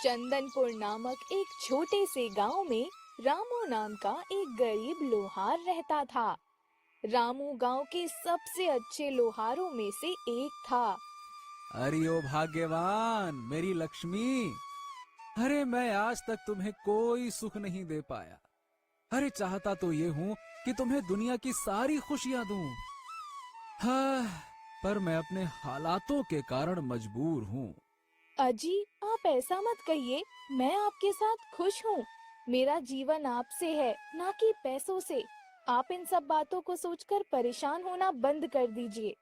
चंदनपुर नामक एक छोटे से गांव में रामू नाम का एक गरीब लोहार रहता था। रामू गांव के सबसे अच्छे लोहारों में से एक था। अरे ओ भाग्यवान मेरी लक्ष्मी। अरे मैं आज तक तुम्हें कोई सुख नहीं दे पाया। अरे चाहता तो ये हूँ कि तुम्हें दुनिया की सारी खुशियां दूं। हाँ, पर मैं अपने हालातों के कारण मजबूर हूँ। अजी, आप ऐसा मत कहिए। मैं आपके साथ खुश हूँ। मेरा जीवन आपसे है, ना कि पैसों से। आप इन सब बातों को सोचकर परेशान होना बंद कर दीजिए।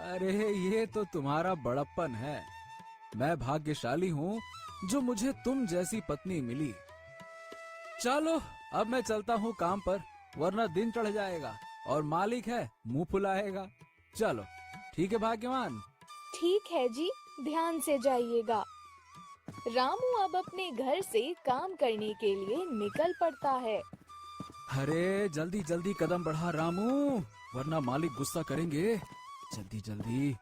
अरे ये तो तुम्हारा बड़प्पन है। मैं भाग्यशाली हूँ जो मुझे तुम जैसी पत्नी मिली। चलो अब मैं चलता हूँ काम पर, वरना दिन चढ़ जाएगा और मालिक है मुंह फुलाएगा। चलो ठीक है भाग्यवान। ठीक है जी, ध्यान से जाइएगा। रामू अब अपने घर से काम करने के लिए निकल पड़ता है। अरे जल्दी जल्दी कदम बढ़ा रामू, वरना मालिक गुस्सा करेंगे। जल्दी जल्दी।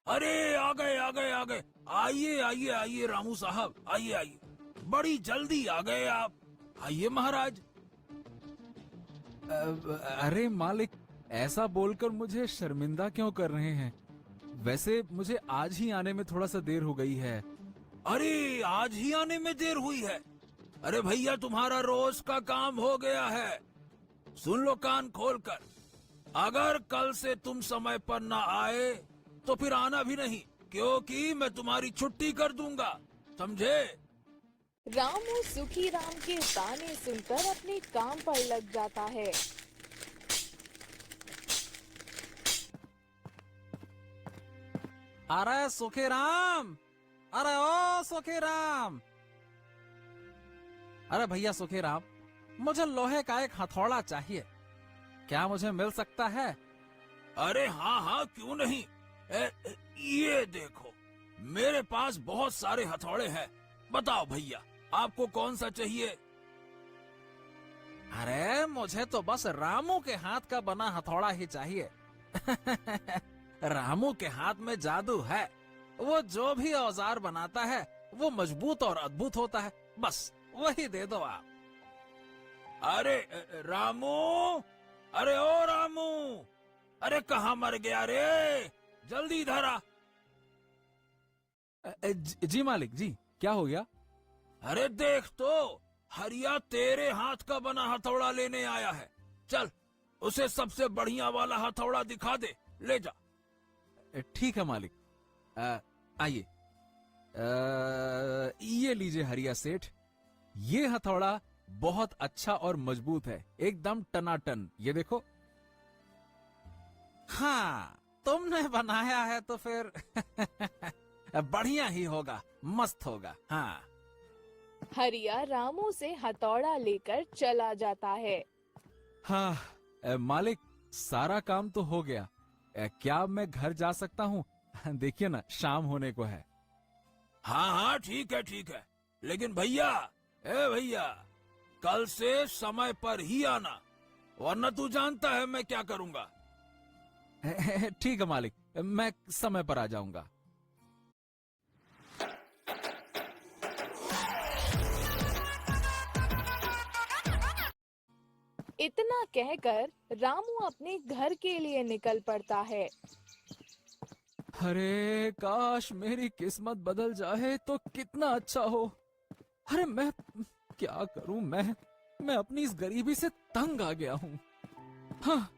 अरे आ गए आ गए आ गए। आइए आइए आइए रामू साहब, आइए आइए। बड़ी जल्दी आ गए आप। आइए महाराज। अरे मालिक, ऐसा बोलकर मुझे शर्मिंदा क्यों कर रहे हैं? वैसे मुझे आज ही आने में थोड़ा सा देर हो गई है। अरे आज ही आने में देर हुई है? अरे भैया तुम्हारा रोज का काम हो गया है। सुन लो कान खोलकर, अगर कल से तुम समय पर ना आए तो फिर आना भी नहीं, क्योंकि मैं तुम्हारी छुट्टी कर दूंगा, समझे? रामू सुखी राम के ताने सुनकर अपने काम पर लग जाता है। अरे सुखी राम, अरे ओ सुखी राम। अरे भैया सुखी राम, मुझे लोहे का एक हथौड़ा चाहिए, क्या मुझे मिल सकता है? अरे हाँ हाँ क्यों नहीं। ये देखो, मेरे पास बहुत सारे हथौड़े हैं। बताओ भैया, आपको कौन सा चाहिए? अरे मुझे तो बस रामू के हाथ का बना हथौड़ा ही चाहिए। रामू के हाथ में जादू है। वो जो भी औजार बनाता है वो मजबूत और अद्भुत होता है। बस वही दे दो आप। अरे रामू, अरे ओ रामू, अरे कहाँ मर गया रे? जल्दी इधर आ। जी मालिक जी, क्या हो गया? अरे देख तो, हरिया तेरे हाथ का बना हथौड़ा लेने आया है। चल उसे सबसे बढ़िया वाला हथौड़ा दिखा दे, ले जा। ठीक है मालिक। आइए, ये लीजिए हरिया सेठ। ये हथौड़ा बहुत अच्छा और मजबूत है, एकदम टनाटन। ये देखो। हाँ, तुमने बनाया है तो फिर बढ़िया ही होगा, मस्त होगा। हाँ। हरिया रामू से हथौड़ा लेकर चला जाता है। हाँ मालिक, सारा काम तो हो गया। क्या अब मैं घर जा सकता हूँ? देखिए ना, शाम होने को है। हाँ हाँ ठीक है ठीक है, लेकिन भैया, ए भैया, कल से समय पर ही आना, वरना तू जानता है मैं क्या करूँगा। ठीक है मालिक, मैं समय पर आ जाऊंगा। इतना कहकर रामू अपने घर के लिए निकल पड़ता है। अरे काश मेरी किस्मत बदल जाए तो कितना अच्छा हो। अरे मैं क्या करूं? मैं अपनी इस गरीबी से तंग आ गया हूँ। हाँ।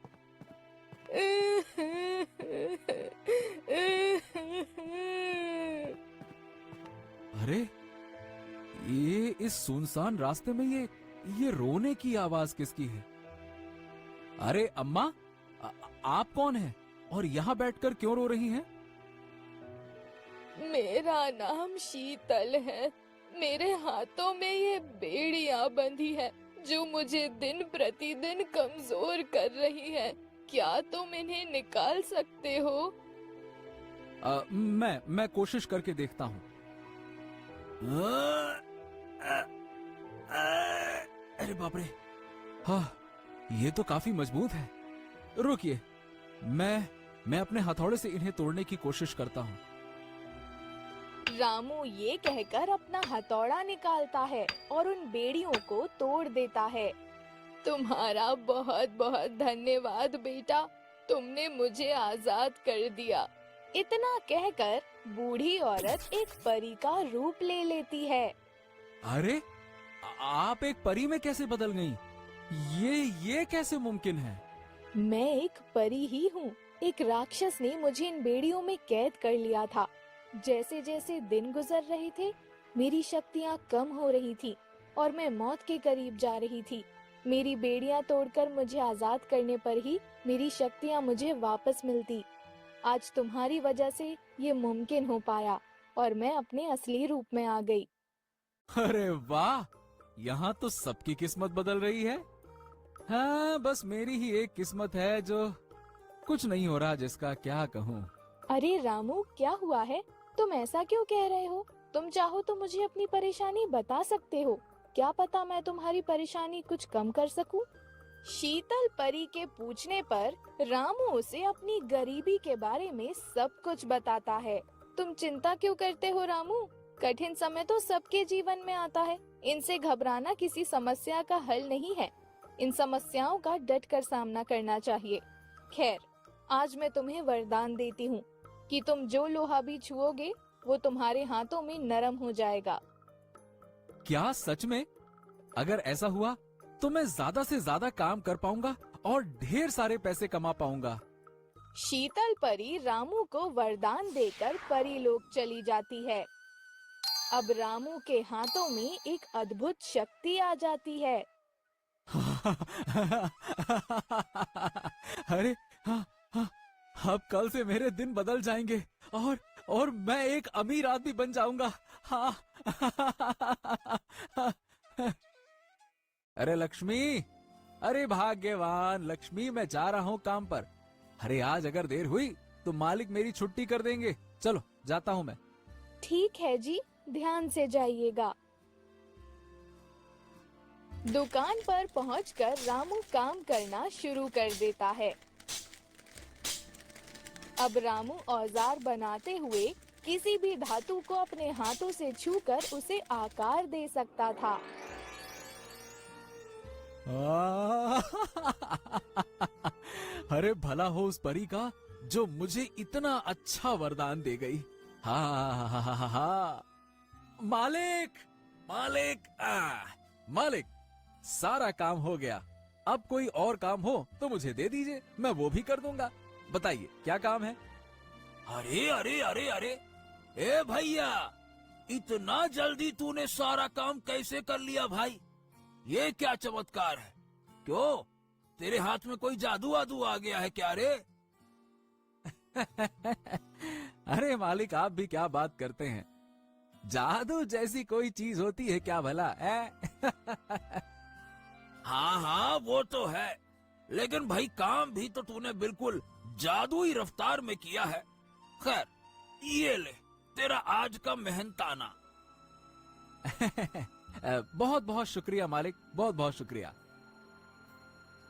अरे ये इस सुनसान रास्ते में ये रोने की आवाज किसकी है? अरे अम्मा, आप कौन हैं और यहाँ बैठकर क्यों रो रही हैं? मेरा नाम शीतल है। मेरे हाथों में ये बेड़ियां बंधी है जो मुझे दिन प्रतिदिन कमजोर कर रही है। क्या तुम इन्हें निकाल सकते हो? मैं कोशिश करके देखता हूँ। अरे बाप रे, हाँ, ये तो काफी मजबूत है। रुकिए, मैं अपने हथौड़े से इन्हें तोड़ने की कोशिश करता हूँ। रामू ये कहकर अपना हथौड़ा निकालता है और उन बेड़ियों को तोड़ देता है। तुम्हारा बहुत बहुत धन्यवाद बेटा, तुमने मुझे आजाद कर दिया। इतना कहकर बूढ़ी औरत एक परी का रूप ले लेती है। अरे, आप एक परी में कैसे बदल गईं? ये कैसे मुमकिन है? मैं एक परी ही हूँ। एक राक्षस ने मुझे इन बेड़ियों में कैद कर लिया था। जैसे जैसे दिन गुजर रहे थे, मेरी शक्तियाँ कम हो रही थी और मैं मौत के करीब जा रही थी। मेरी बेड़ियाँ तोड़कर मुझे आजाद करने पर ही मेरी शक्तियाँ मुझे वापस मिलती। आज तुम्हारी वजह से ये मुमकिन हो पाया और मैं अपने असली रूप में आ गई। अरे वाह, यहाँ तो सबकी किस्मत बदल रही है। हाँ, बस मेरी ही एक किस्मत है जो कुछ नहीं हो रहा, जिसका क्या कहूँ। अरे रामू, क्या हुआ है? तुम ऐसा क्यों कह रहे हो? तुम चाहो तो मुझे अपनी परेशानी बता सकते हो। क्या पता मैं तुम्हारी परेशानी कुछ कम कर सकूं। शीतल परी के पूछने पर रामू उसे अपनी गरीबी के बारे में सब कुछ बताता है। तुम चिंता क्यों करते हो रामू? कठिन समय तो सबके जीवन में आता है। इनसे घबराना किसी समस्या का हल नहीं है। इन समस्याओं का डट कर सामना करना चाहिए। खैर, आज मैं तुम्हें वरदान देती हूँ कि तुम जो लोहा भी छुओगे वो तुम्हारे हाथों में नरम हो जाएगा। क्या सच में? अगर ऐसा हुआ तो मैं ज्यादा से ज्यादा काम कर पाऊंगा और ढेर सारे पैसे कमा पाऊंगा। शीतल परी रामू को वरदान देकर परीलोक चली जाती है। अब रामू के हाथों में एक अद्भुत शक्ति आ जाती है। अरे हाँ, हाँ, अब कल से मेरे दिन बदल जाएंगे और मैं एक अमीर आदमी बन जाऊंगा। हाँ। अरे लक्ष्मी, अरे भाग्यवान लक्ष्मी, मैं जा रहा हूँ काम पर। अरे आज अगर देर हुई तो मालिक मेरी छुट्टी कर देंगे। चलो जाता हूँ मैं। ठीक है जी, ध्यान से जाइएगा। दुकान पर पहुंचकर रामू काम करना शुरू कर देता है। अब रामू औजार बनाते हुए किसी भी धातु को अपने हाथों से छूकर उसे आकार दे सकता था। अरे भला हो उस परी का जो मुझे इतना अच्छा वरदान दे गई। हा। मालिक, मालिक, मालिक, सारा काम हो गया। अब कोई और काम हो तो मुझे दे दीजिए, मैं वो भी कर दूंगा। बताइए क्या काम है? अरे अरे अरे अरे, ए भैया, इतना जल्दी तूने सारा काम कैसे कर लिया भाई? ये क्या चमत्कार है? क्यों, तेरे हाथ में कोई जादू वादू आ गया है क्या रे? अरे मालिक, आप भी क्या बात करते हैं? जादू जैसी कोई चीज होती है क्या भला? हाँ हाँ, वो तो है, लेकिन भाई काम भी तो तूने बिल्कुल जादुई रफ्तार में किया है। खैर, ये ले तेरा आज का मेहनताना। बहुत बहुत शुक्रिया मालिक, बहुत बहुत शुक्रिया।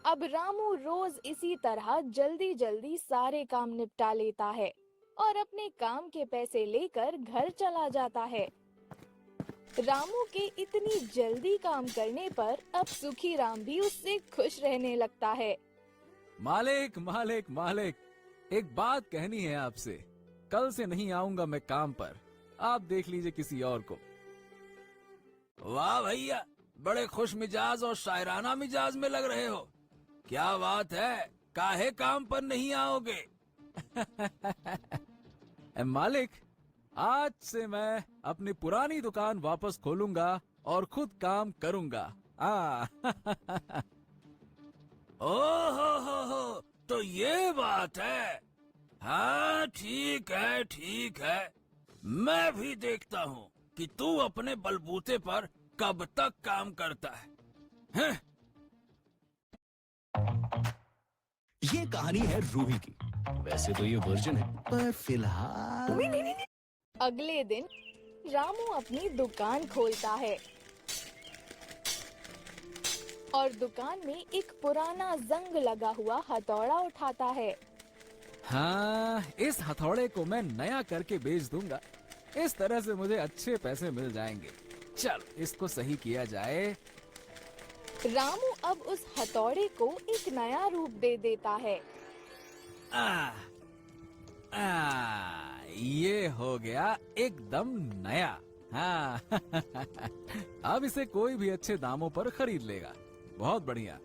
अब रामू रोज इसी तरह जल्दी जल्दी सारे काम निपटा लेता है और अपने काम के पैसे लेकर घर चला जाता है। रामू के इतनी जल्दी काम करने पर अब सुखी राम भी उससे खुश रहने लगता है। मालिक, मालिक, मालिक, एक बात कहनी है आपसे। कल से नहीं आऊंगा मैं काम पर, आप देख लीजिए किसी और को। वाह भैया, बड़े खुश मिजाज और शायराना मिजाज में लग रहे हो। क्या बात है, काहे काम पर नहीं आओगे? मालिक, आज से मैं अपनी पुरानी दुकान वापस खोलूंगा और खुद काम करूंगा। हो, तो ये बात है। हाँ, ठीक है ठीक है, मैं भी देखता हूँ कि तू अपने बलबूते पर कब तक काम करता है। हैं? ये कहानी है रूही की। वैसे तो ये वर्जन है, पर फिलहाल अगले दिन रामू अपनी दुकान खोलता है और दुकान में एक पुराना जंग लगा हुआ हथौड़ा उठाता है। हाँ, इस हथौड़े को मैं नया करके बेच दूंगा। इस तरह से मुझे अच्छे पैसे मिल जाएंगे। चल इसको सही किया जाए। रामू अब उस हथौड़े को एक नया रूप दे देता है। आ, ये हो गया एकदम नया। हाँ अब इसे कोई भी अच्छे दामों पर खरीद लेगा। बहुत बढ़िया।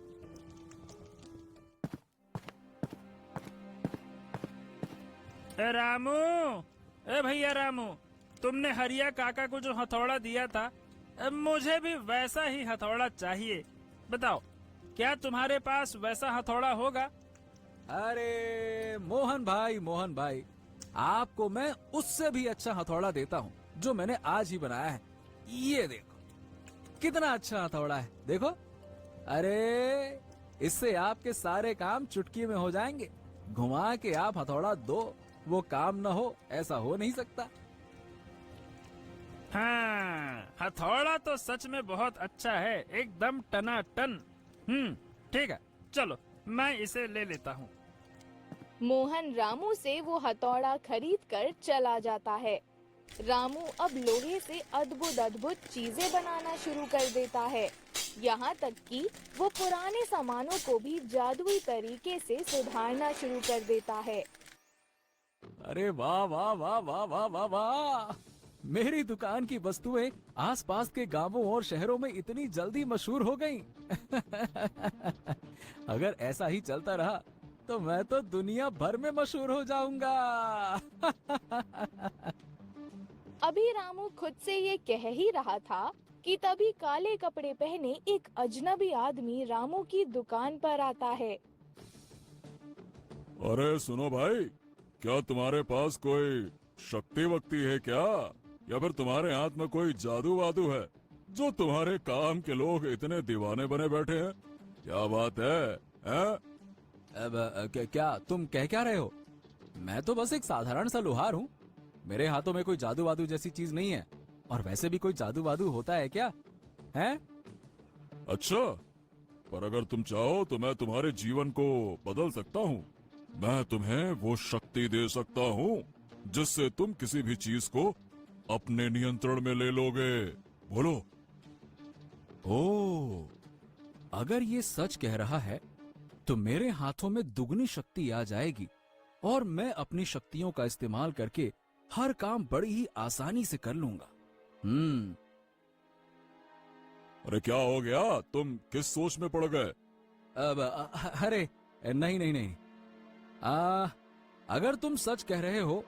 रामू, ए भैया रामू, तुमने हरिया काका को जो हथौड़ा दिया था, मुझे भी वैसा ही हथौड़ा चाहिए। बताओ, क्या तुम्हारे पास वैसा हथौड़ा होगा? अरे मोहन भाई, आपको मैं उससे भी अच्छा हथौड़ा देता हूँ जो मैंने आज ही बनाया है। ये देखो कितना अच्छा हथौड़ा है, देखो। अरे इससे आपके सारे काम चुटकी में हो जाएंगे। घुमा के आप हथौड़ा दो, वो काम न हो, ऐसा हो नहीं सकता। हाँ, हथौड़ा तो सच में बहुत अच्छा है, एकदम टनाटन। ठीक है, चलो मैं इसे ले लेता हूँ। मोहन रामू से वो हथौड़ा खरीद कर चला जाता है। रामू अब लोहे से अद्भुत चीजें बनाना शुरू कर देता है। यहाँ तक कि वो पुराने सामानों को भी जादुई तरीके से सुधारना शुरू कर देता है। अरे वाह वाह वाह वाह वाह वाह वाह! मेरी दुकान की वस्तुएं आसपास के गांवों और शहरों में इतनी जल्दी मशहूर हो गईं। अगर ऐसा ही चलता रहा तो मैं तो दुनिया भर में मशहूर हो जाऊंगा। अभी रामू खुद से ये कह ही रहा था कि तभी काले कपड़े पहने एक अजनबी आदमी रामू की दुकान पर आता है। अरे सुनो भाई, क्या तुम्हारे पास कोई शक्ति वक्ति है क्या, या फिर तुम्हारे हाथ में कोई जादू वादू है जो तुम्हारे काम के लोग इतने दीवाने बने बैठे हैं? क्या बात है, हैं? अब क्या तुम कह क्या रहे हो? मैं तो बस एक साधारण सा लोहार हूँ। मेरे हाथों में कोई जादू वादू जैसी चीज नहीं है। और वैसे भी कोई जादू वादू होता है क्या? हैं? अच्छा, पर अगर तुम चाहो तो मैं तुम्हारे जीवन को बदल सकता हूँ। मैं तुम्हें वो शक्ति दे सकता हूँ जिससे तुम किसी भी चीज को अपने नियंत्रण में ले लोगे। बोलो। ओ, अगर ये सच कह रहा है तो मेरे हाथों में दुगनी शक्ति आ जाएगी और मैं अपनी शक्तियों का इस्तेमाल करके हर काम बड़ी ही आसानी से कर लूंगा। अरे क्या हो गया, तुम किस सोच में पड़ गए? अरे नहीं। अगर तुम सच कह रहे हो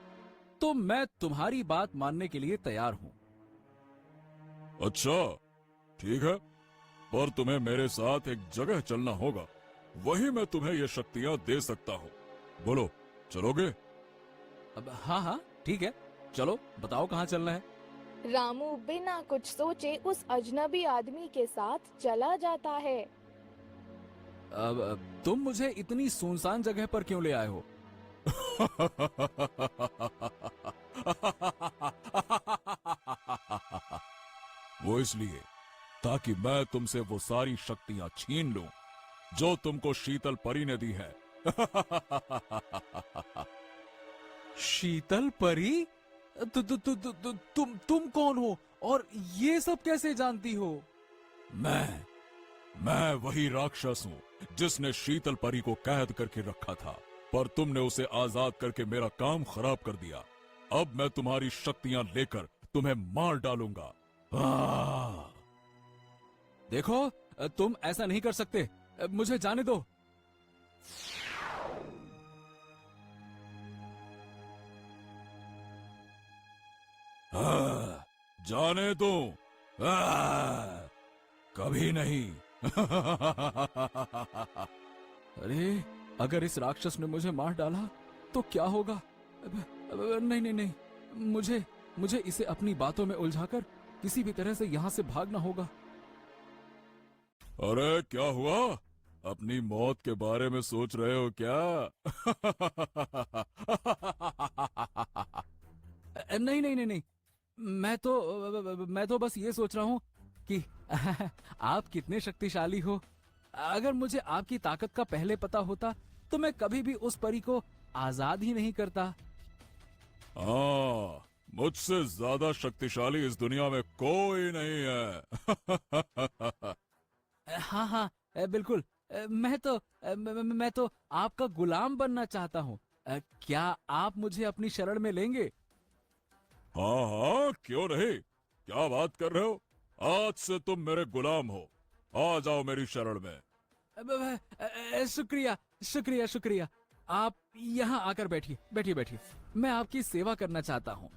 तो मैं तुम्हारी बात मानने के लिए तैयार हूँ। अच्छा ठीक है, पर तुम्हें मेरे साथ एक जगह चलना होगा, वहीं मैं तुम्हें ये शक्तियाँ दे सकता हूँ। बोलो, चलोगे? अब हाँ ठीक है, चलो बताओ कहाँ चलना है। रामू बिना कुछ सोचे उस अजनबी आदमी के साथ चला जाता है। अब तुम मुझे इतनी सुनसान जगह पर क्यों ले आए हो? वो इसलिए ताकि मैं तुमसे वो सारी शक्तियां छीन लूं जो तुमको शीतल परी ने दी है। शीतल परी? तुम कौन हो और ये सब कैसे जानती हो? मैं वही राक्षस हूँ जिसने शीतल परी को कैद करके रखा था, पर तुमने उसे आजाद करके मेरा काम खराब कर दिया। अब मैं तुम्हारी शक्तियां लेकर तुम्हें मार डालूंगा। देखो, तुम ऐसा नहीं कर सकते, मुझे जाने दो। जाने दो, कभी नहीं। अरे अगर इस राक्षस ने मुझे मार डाला तो क्या होगा? नहीं, मुझे इसे अपनी बातों में उलझाकर किसी भी तरह से यहाँ से भागना होगा। अरे क्या हुआ, अपनी मौत के बारे में सोच रहे हो क्या? नहीं, मैं तो बस ये सोच रहा हूँ कि आप कितने शक्तिशाली हो। अगर मुझे आपकी ताकत का पहले पता होता तो मैं कभी भी उस परी को आजाद ही नहीं करता। मुझसे ज्यादा शक्तिशाली इस दुनिया में कोई नहीं है। हाँ हाँ, बिल्कुल। मैं तो आपका गुलाम बनना चाहता हूँ। क्या आप मुझे अपनी शरण में लेंगे? हाँ हाँ, क्यों नहीं, क्या बात कर रहे हो। आज से तुम मेरे गुलाम हो, आ जाओ मेरी शरण में। शुक्रिया शुक्रिया शुक्रिया। आप यहाँ आकर बैठिए बैठिए बैठिए, मैं आपकी सेवा करना चाहता हूँ।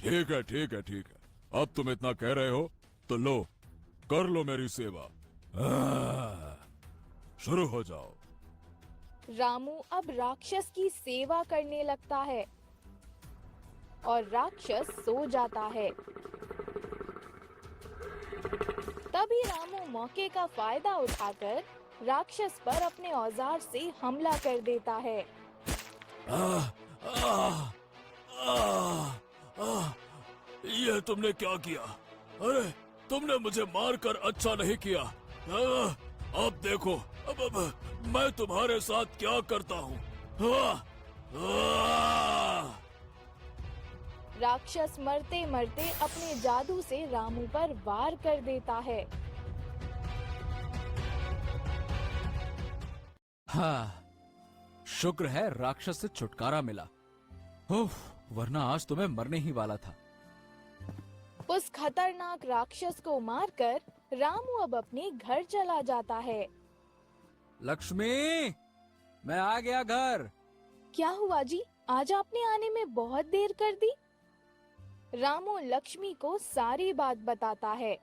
ठीक है ठीक है ठीक है, अब तुम इतना कह रहे हो तो लो, कर लो मेरी सेवा। शुरू हो जाओ। रामू अब राक्षस की सेवा करने लगता है और राक्षस सो जाता है। तभी रामू मौके का फायदा उठाकर राक्षस पर अपने औजार से हमला कर देता है। ये तुमने क्या किया? अरे तुमने मुझे मारकर अच्छा नहीं किया। अब देखो, अब मैं तुम्हारे साथ क्या करता हूँ। राक्षस मरते मरते अपने जादू से रामू पर वार कर देता है। हाँ, शुक्र है राक्षस से छुटकारा मिला। उफ, वरना आज तो मैं मरने ही वाला था। उस खतरनाक राक्षस को मारकर रामू अब अपने घर चला जाता है। लक्ष्मी, मैं आ गया घर। क्या हुआ जी? आज आपने आने में बहुत देर कर दी। रामू लक्ष्मी को सारी बात बताता है।